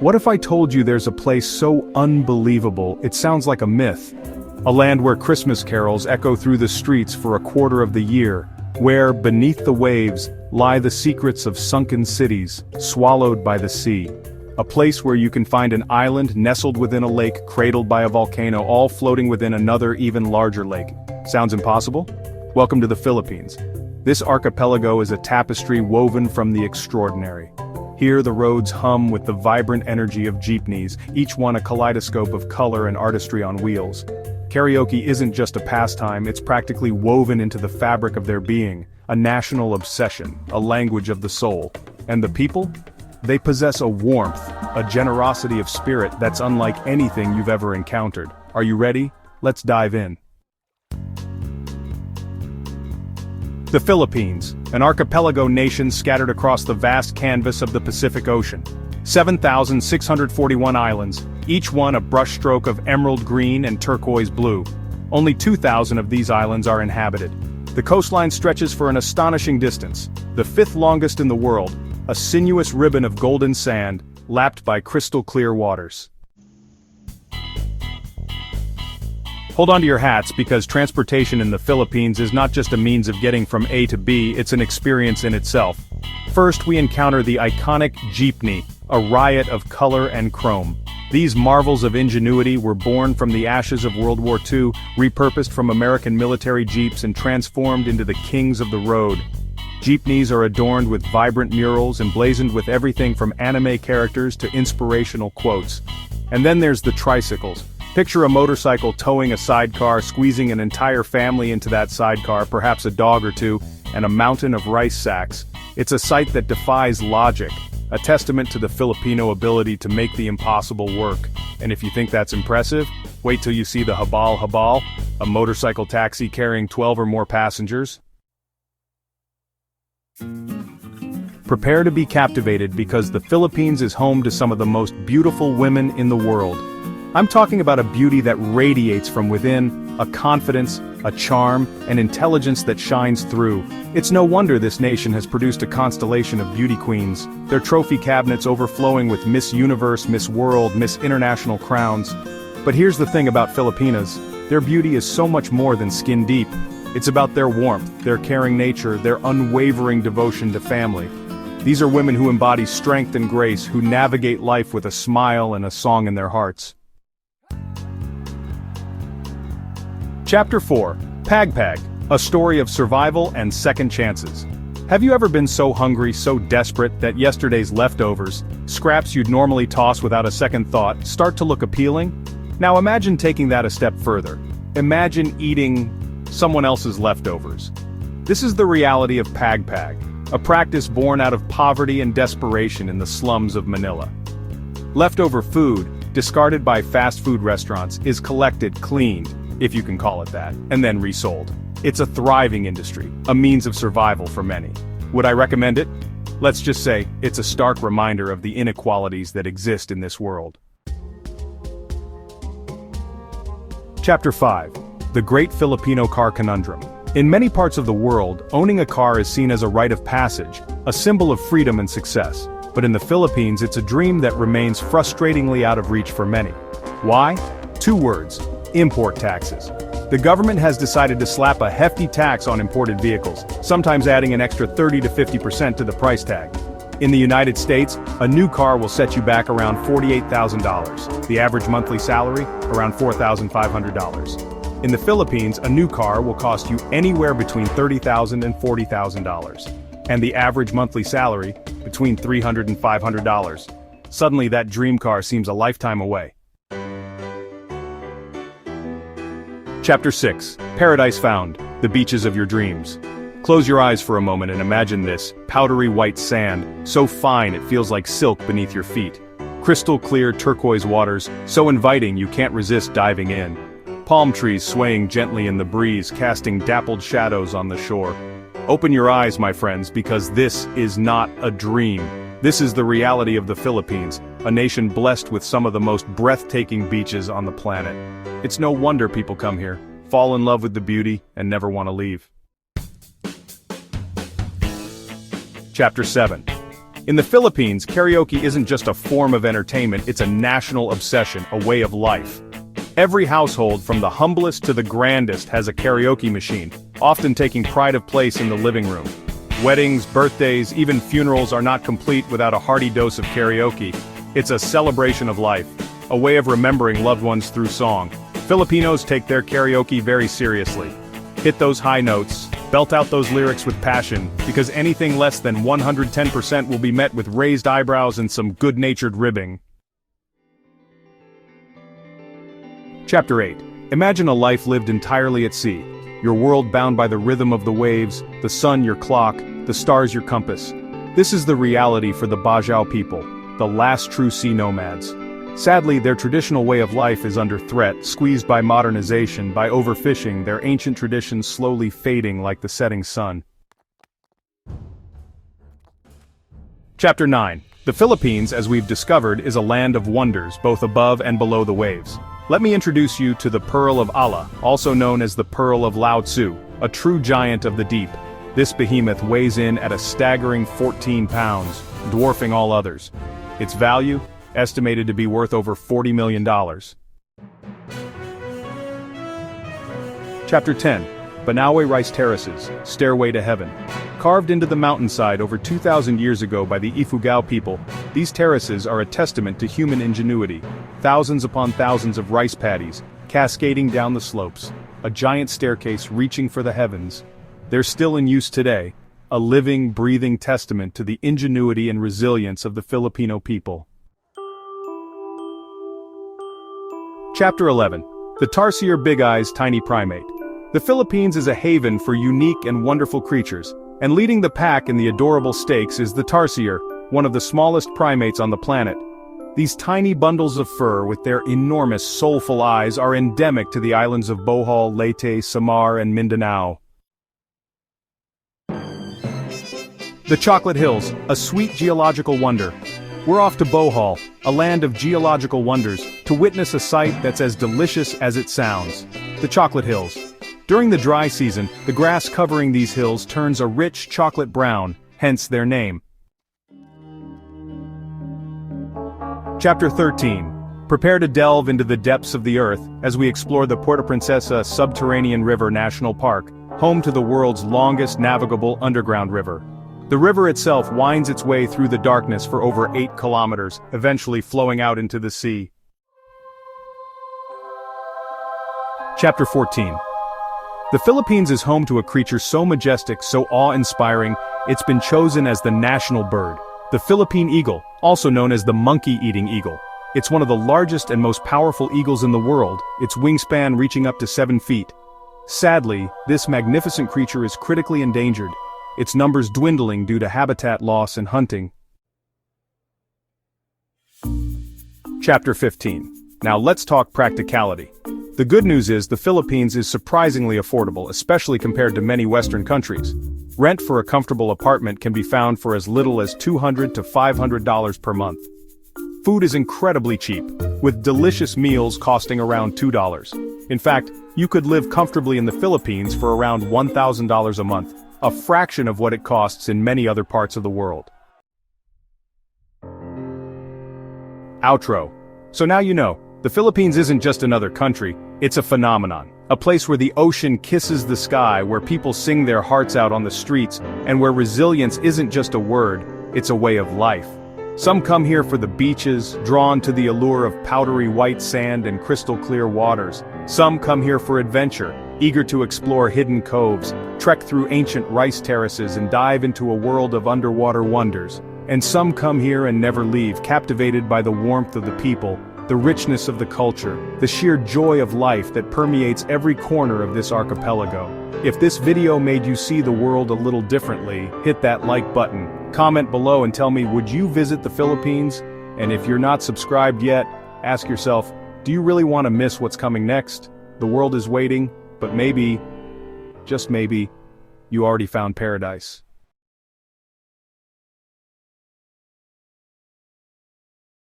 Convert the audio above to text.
What if I told you there's a place so unbelievable it sounds like a myth? A land where Christmas carols echo through the streets for a quarter of the year, where, beneath the waves, lie the secrets of sunken cities, swallowed by the sea. A place where you can find an island nestled within a lake cradled by a volcano, all floating within another even larger lake. Sounds impossible? Welcome to the Philippines. This archipelago is a tapestry woven from the extraordinary. Here the roads hum with the vibrant energy of jeepneys, each one a kaleidoscope of color and artistry on wheels. Karaoke isn't just a pastime, it's practically woven into the fabric of their being, a national obsession, a language of the soul. And the people? They possess a warmth, a generosity of spirit that's unlike anything you've ever encountered. Are you ready? Let's dive in. The Philippines, an archipelago nation scattered across the vast canvas of the Pacific Ocean. 7,641 islands, each one a brushstroke of emerald green and turquoise blue. Only 2,000 of these islands are inhabited. The coastline stretches for an astonishing distance, the fifth longest in the world, a sinuous ribbon of golden sand, lapped by crystal-clear waters. Hold on to your hats because transportation in the Philippines is not just a means of getting from A to B, it's an experience in itself. First, we encounter the iconic jeepney, a riot of color and chrome. These marvels of ingenuity were born from the ashes of World War II, repurposed from American military jeeps and transformed into the kings of the road. Jeepneys are adorned with vibrant murals emblazoned with everything from anime characters to inspirational quotes. And then there's the tricycles. Picture a motorcycle towing a sidecar, squeezing an entire family into that sidecar, perhaps a dog or two, and a mountain of rice sacks. It's a sight that defies logic, a testament to the Filipino ability to make the impossible work. And if you think that's impressive, wait till you see the habal, a motorcycle taxi carrying 12 or more passengers. Prepare to be captivated because the Philippines is home to some of the most beautiful women in the world. I'm talking about a beauty that radiates from within, a confidence, a charm, an intelligence that shines through. It's no wonder this nation has produced a constellation of beauty queens, their trophy cabinets overflowing with Miss Universe, Miss World, Miss International crowns. But here's the thing about Filipinas, their beauty is so much more than skin deep. It's about their warmth, their caring nature, their unwavering devotion to family. These are women who embody strength and grace, who navigate life with a smile and a song in their hearts. Chapter 4. Pagpag, a story of survival and second chances. Have you ever been so hungry, so desperate, that yesterday's leftovers, scraps you'd normally toss without a second thought, start to look appealing? Now imagine taking that a step further. Imagine eating someone else's leftovers. This is the reality of Pagpag, a practice born out of poverty and desperation in the slums of Manila. Leftover food, discarded by fast food restaurants, is collected, cleaned, if you can call it that, and then resold. It's a thriving industry, a means of survival for many. Would I recommend it? Let's just say, it's a stark reminder of the inequalities that exist in this world. Chapter 5. The Great Filipino Car Conundrum. In many parts of the world, owning a car is seen as a rite of passage, a symbol of freedom and success. But in the Philippines, it's a dream that remains frustratingly out of reach for many. Why? 2 words. Import taxes. The government has decided to slap a hefty tax on imported vehicles, sometimes adding an extra 30 to 50% to the price tag. In the United States, a new car will set you back around $48,000. The average monthly salary, around $4,500. In the Philippines, a new car will cost you anywhere between $30,000 and $40,000. And the average monthly salary, between $300 and $500. Suddenly that dream car seems a lifetime away. Chapter 6. Paradise Found, the beaches of your dreams. Close your eyes for a moment and imagine this, powdery white sand, so fine it feels like silk beneath your feet. Crystal clear turquoise waters, so inviting you can't resist diving in. Palm trees swaying gently in the breeze, casting dappled shadows on the shore. Open your eyes, my friends, because this is not a dream. This is the reality of the Philippines, a nation blessed with some of the most breathtaking beaches on the planet. It's no wonder people come here, fall in love with the beauty, and never want to leave. Chapter 7. In the Philippines, karaoke isn't just a form of entertainment, it's a national obsession, a way of life. Every household, from the humblest to the grandest, has a karaoke machine, often taking pride of place in the living room. Weddings, birthdays, even funerals are not complete without a hearty dose of karaoke. It's a celebration of life, a way of remembering loved ones through song. Filipinos take their karaoke very seriously. Hit those high notes, belt out those lyrics with passion, because anything less than 110% will be met with raised eyebrows and some good-natured ribbing. Chapter 8. Imagine a life lived entirely at sea. Your world bound by the rhythm of the waves, the sun your clock, the stars your compass. This is the reality for the Bajau people, the last true sea nomads. Sadly, their traditional way of life is under threat, squeezed by modernization, by overfishing, their ancient traditions slowly fading like the setting sun. Chapter 9. The Philippines, as we've discovered, is a land of wonders, both above and below the waves. Let me introduce you to the Pearl of Allah, also known as the Pearl of Lao Tzu, a true giant of the deep. This behemoth weighs in at a staggering 14 pounds, dwarfing all others. Its value? Estimated to be worth over $40 million. Chapter 10. Banawe Rice Terraces, Stairway to Heaven. Carved into the mountainside over 2,000 years ago by the Ifugao people, these terraces are a testament to human ingenuity. Thousands upon thousands of rice paddies, cascading down the slopes, a giant staircase reaching for the heavens. They're still in use today, a living, breathing testament to the ingenuity and resilience of the Filipino people. Chapter 11. The Tarsier Big Eyes Tiny Primate. The Philippines is a haven for unique and wonderful creatures, and leading the pack in the adorable stakes is the tarsier, one of the smallest primates on the planet. These tiny bundles of fur with their enormous soulful eyes are endemic to the islands of Bohol, Leyte, Samar, and Mindanao. The Chocolate Hills, a sweet geological wonder. We're off to Bohol, a land of geological wonders, to witness a sight that's as delicious as it sounds. The Chocolate Hills. During the dry season, the grass covering these hills turns a rich chocolate brown, hence their name. Chapter 13. Prepare to delve into the depths of the earth as we explore the Puerto Princesa Subterranean River National Park, home to the world's longest navigable underground river. The river itself winds its way through the darkness for over 8 kilometers, eventually flowing out into the sea. Chapter 14. The Philippines is home to a creature so majestic, so awe-inspiring, it's been chosen as the national bird. The Philippine eagle, also known as the monkey-eating eagle. It's one of the largest and most powerful eagles in the world, its wingspan reaching up to 7 feet. Sadly, this magnificent creature is critically endangered, its numbers dwindling due to habitat loss and hunting. Chapter 15. Now let's talk practicality. The good news is the Philippines is surprisingly affordable, especially compared to many Western countries. Rent for a comfortable apartment can be found for as little as $200 to $500 per month. Food is incredibly cheap, with delicious meals costing around $2. In fact, you could live comfortably in the Philippines for around $1,000 a month, a fraction of what it costs in many other parts of the world. Outro. So now you know, the Philippines isn't just another country, it's a phenomenon. A place where the ocean kisses the sky, where people sing their hearts out on the streets, and where resilience isn't just a word, it's a way of life. Some come here for the beaches, drawn to the allure of powdery white sand and crystal clear waters. Some come here for adventure, eager to explore hidden coves, trek through ancient rice terraces and dive into a world of underwater wonders. And some come here and never leave, captivated by the warmth of the people, the richness of the culture, the sheer joy of life that permeates every corner of this archipelago. If this video made you see the world a little differently, hit that like button, comment below and tell me, would you visit the Philippines? And if you're not subscribed yet, ask yourself, do you really want to miss what's coming next? The world is waiting, but maybe, just maybe, you already found paradise.